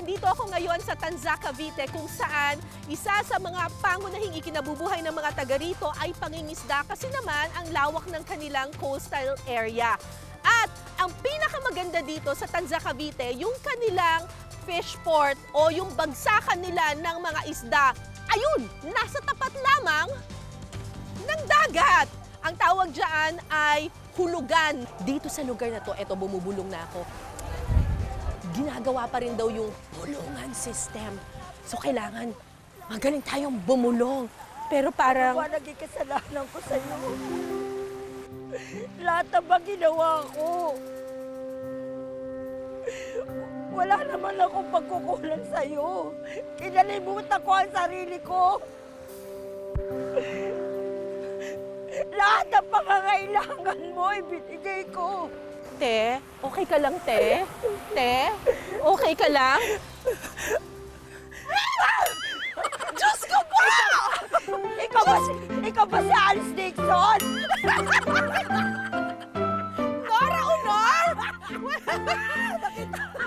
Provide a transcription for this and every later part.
nandito ako ngayon sa Tanza, Cavite kung saan isa sa mga pangunahing ikinabubuhay ng mga taga rito ay pangingisda kasi naman ang lawak ng kanilang coastal area. At ang pinakamaganda dito sa Tanza, Cavite, yung kanilang fish port o yung bagsakan nila ng mga isda. Ayun, nasa tapat lamang ng dagat. Ang tawag dyan ay hulugan. Dito sa lugar na to, eto bumubulong na ako. Ginagawa pa rin daw yung bulungan system. So kailangan magaling tayong bumulong. Pero parang... Ano ba naging kasalanan ko sa'yo? Lahat na ba ginawa ko? Wala naman akong pagkukulang sa'yo. Kinalimutan ko ang sarili ko. Lahat ng pangangailangan mo, ibinigay ko. Te, okay ka lang, te? Te, okay ka lang? Diyos ko po! Ikaw ba si Alice Dixon? Nora Honor!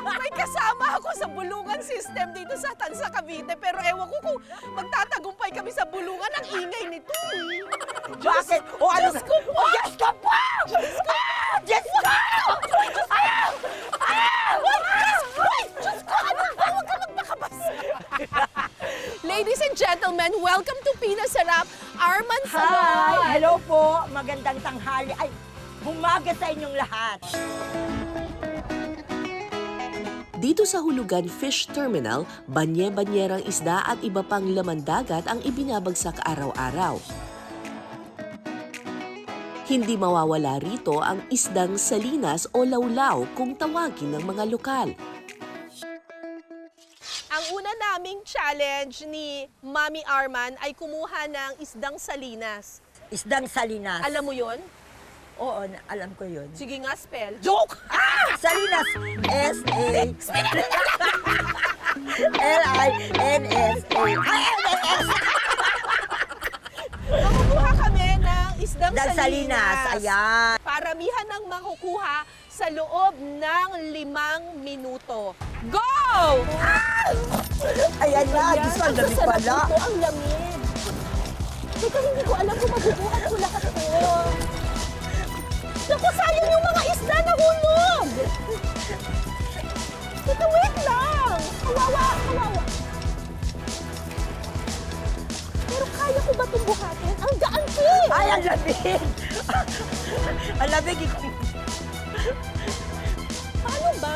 May kasama ako sa bulungan system dito sa Tanza, Cavite. Pero ewan ko kung magtatagumpay kami sa bulungan. Ang ingay nito. Bakit? O ano? Diyos ko po! O Diyos ko po! Diyos ko! Diyos ko! Diyos ko! Ano ba? Huwag ka magpakabasa. Ladies and gentlemen, welcome to Pinasarap, Arman Hi! Salon. Hello po! Magandang tanghali. Ay, umaga sa inyong lahat. Dito sa Hulugan Fish Terminal, banye-banyerang isda at iba pang laman dagat ang ibinabagsak araw-araw. Hindi mawawala rito ang isdang salinas o lawlaw kung tawagin ng mga lokal. Ang una naming challenge ni Mami Arman ay kumuha ng isdang salinas. Isdang Salinas. Alam mo yon? Oo, alam ko yun. Sige nga, spell. Joke! Salinas! S-A... L-I-N-S-A... I-N-S! Makukuha kami ng isdang Salinas. Ayan. Paramihan ng makukuha sa loob ng 5 minuto. Go! Ayan na, Diyos ko, ang lamig Masarap pala. ito, ang lamig. Teka, hindi ko alam kung mabubuhat ko lahat ito. Naku, sayang yung mga isda na hulog! Teka, wait lang! Kawawa, kawawa. Pero kaya ko ba itong buhatin? Ang gaan ko! Ay, ang lamig! Ang lamig. Paano ba?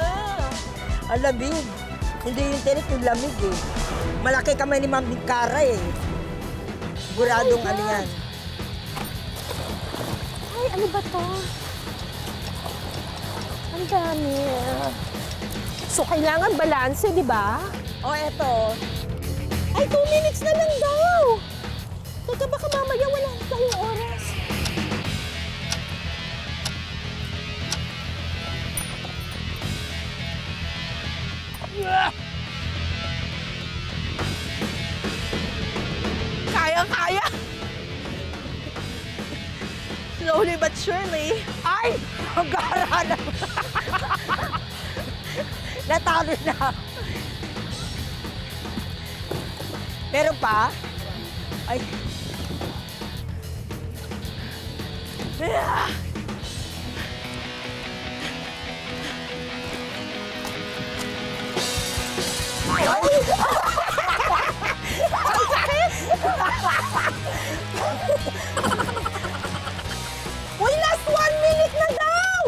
Ang lamig. Hindi yung tinik, yung lamig eh. Malaki kamay ni Ma'am Bingkara eh. Siguradong ano yan. Ay, ano ba to? Ang dami. So, kailangan balanse, di ba? Oh, eto. Ay, 2 minutes na lang daw! Teka, baka mamaya wala na tayong oras. Kaya-kaya! Slowly but surely. Ay! Ang gara na. Natalo na. Meron pa? Ay. Ang sakit! Uy, last 1 minute na daw!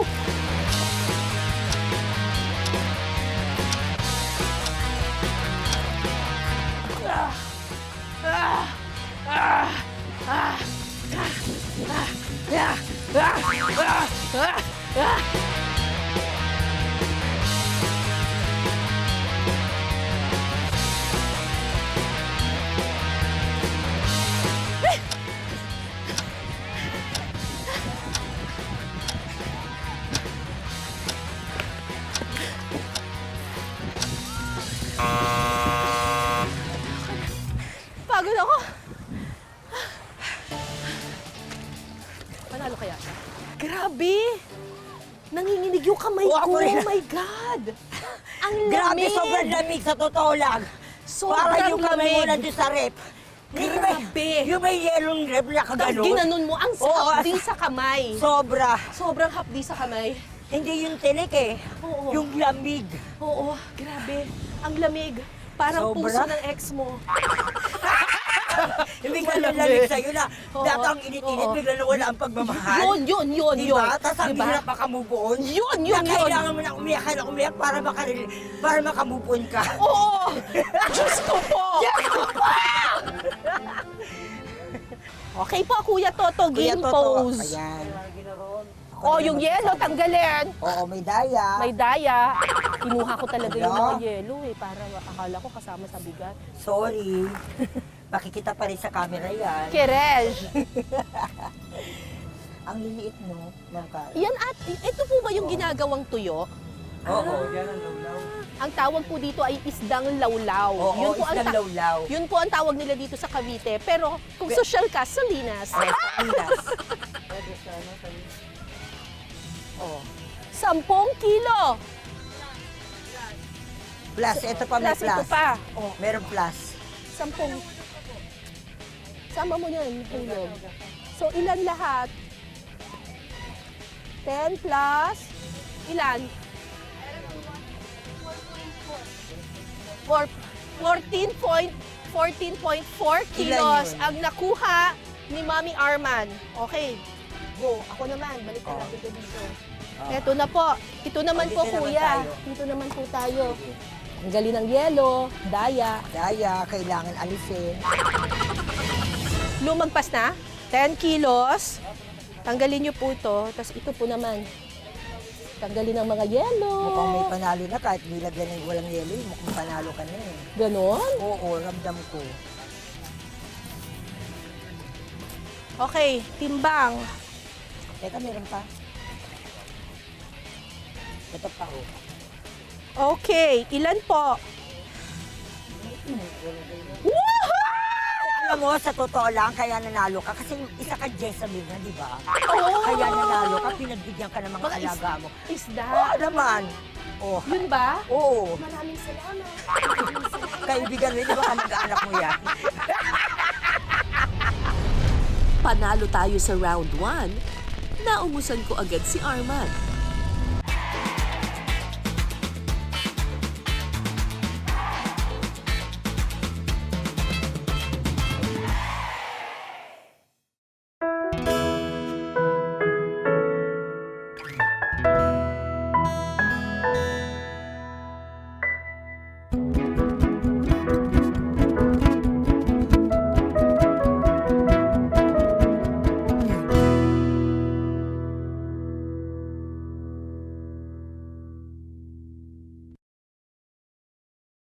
Pagod ako. Panalo kaya siya? Grabe! Nanginginig yung kamay Oo, ko. ako rin. Oh my God! Ang Grabe, lamig. sobrang lamig sa totoo lang. Sobrang Para yung kamay mo lamig. nandun sa rep. Grabe. Yung may yelong rep na Tapos kaganon. ginanon mo, ang Oo, hapdi sa kamay. Sobra. Sobrang hapdi sa kamay. Hindi yung tinik eh. Oo. Yung lamig. Oo, grabe. Ang lamig. Parang Sobra. puso ng ex mo. Bigla na Malamig. lamig sa'yo na. Oo. Dati ang init-init, Oo. bigla na wala ang pagmamahal. Yun. Diba? Tapos ang Diba? hirap makamove on. Yun. Na kailangan mo na umiyak ka na umiyak para makamove on ka. Oo! Diyos ko po! Okay po, Kuya Toto, game pose. Ayan. Oh, yung yellow, tanggalin. Oo, may daya. May daya. Kinuha ko talaga yung Hello? mga yellow eh, para akala ko kasama sa bigat. Sorry. Makikita pa rin sa camera yan. Kerej. Ang liliit no, ng Yan at, ito po ba yung ginagawang tuyo? Oo. Ang tawag po dito ay isdang lawlaw. Oo, ang isdang lawlaw. Yun po ang tawag nila dito sa Cavite. Pero kung social ka, Salinas. Oh. 10 kilo. Plus, ito pa may Plus ito plus. pa. Oh, Meron plus. 10. Sama mo yan, hulog. So, ilan lahat? 10 plus, ilan? 14.4 kilos yun? ang nakuha ni Mami Arman. Okay, go. Ako naman, balik na natin ko dito. Eto na po. Ito naman po, Dito naman kuya. tayo. Dito naman po tayo. Ang galing ng yelo, daya. Daya, kailangan alisin. Lumagpas na, 10 kilos. Tanggalin niyo po ito. Tapos ito po naman. Tanggalin ang mga yelo. Mukhang may panalo na kahit nilagyan ng walang yelo, mukhang panalo ka na eh. Ganon. Oo, ramdam ko. Okay, timbang. Teka, meron pa. Ito pa oh. Okay, ilan po? Alam mo, sa totoo lang, kaya nanalo ka. Kasi isa ka Jezebel na, di ba? Oh! Kaya nanalo ka, pinagbigyan ka ng mga Mga alaga mo. Isda. Oo naman. Oh. Yun ba? Oo. Maraming salamat. Kaibigan mo, di ba kamag-anak mo yan? Panalo tayo sa round 1, naungusan ko agad si Arman.